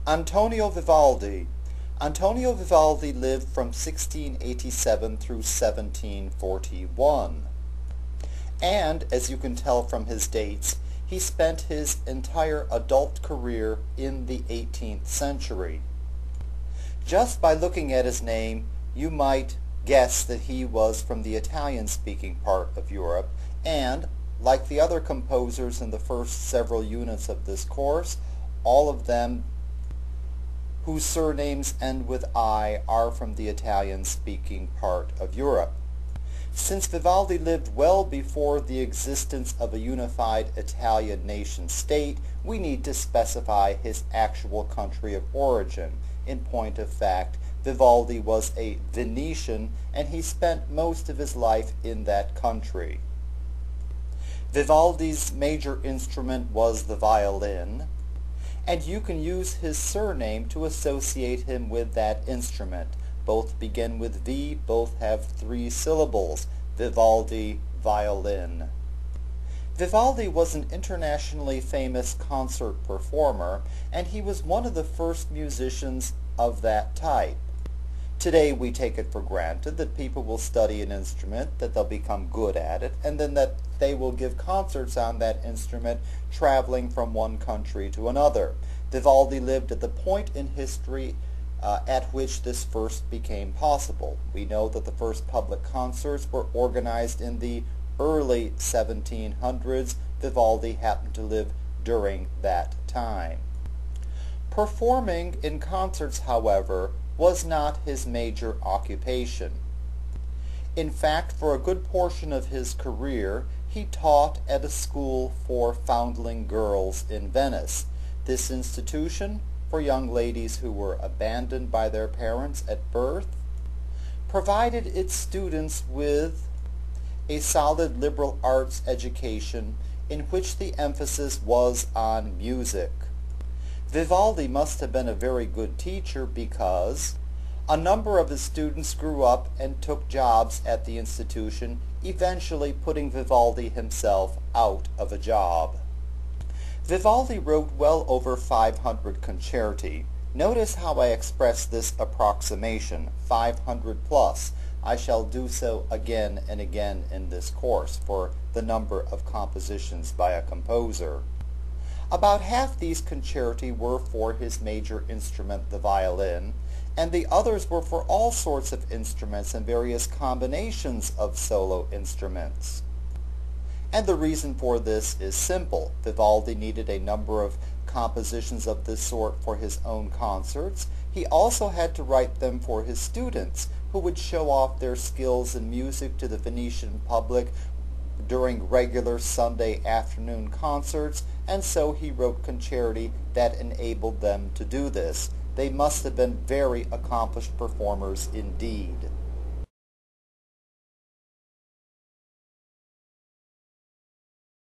Antonio Vivaldi. Antonio Vivaldi lived from 1687 through 1741. And, as you can tell from his dates, he spent his entire adult career in the 18th century. Just by looking at his name, you might guess that he was from the Italian-speaking part of Europe, and, like the other composers in the first several units of this course, all of them whose surnames end with I are from the Italian-speaking part of Europe. Since Vivaldi lived well before the existence of a unified Italian nation-state, we need to specify his actual country of origin. In point of fact, Vivaldi was a Venetian, and he spent most of his life in that country. Vivaldi's major instrument was the violin, and you can use his surname to associate him with that instrument. Both begin with V, both have 3 syllables. Vivaldi, violin. Vivaldi was an internationally famous concert performer, and he was one of the first musicians of that type. Today we take it for granted that people will study an instrument, that they'll become good at it, and then that they will give concerts on that instrument, traveling from one country to another. Vivaldi lived at the point in history at which this first became possible. We know that the first public concerts were organized in the early 1700s. Vivaldi happened to live during that time. Performing in concerts, however, was not his major occupation. In fact, for a good portion of his career, he taught at a school for foundling girls in Venice. This institution, for young ladies who were abandoned by their parents at birth, provided its students with a solid liberal arts education in which the emphasis was on music. Vivaldi must have been a very good teacher because a number of his students grew up and took jobs at the institution, eventually putting Vivaldi himself out of a job. Vivaldi wrote well over 500 concerti. Notice how I express this approximation, 500 plus. I shall do so again and again in this course for the number of compositions by a composer. About half these concerti were for his major instrument, the violin, and the others were for all sorts of instruments and various combinations of solo instruments. And the reason for this is simple. Vivaldi needed a number of compositions of this sort for his own concerts. He also had to write them for his students, who would show off their skills in music to the Venetian public during regular Sunday afternoon concerts, and so he wrote concerti that enabled them to do this. They must have been very accomplished performers indeed.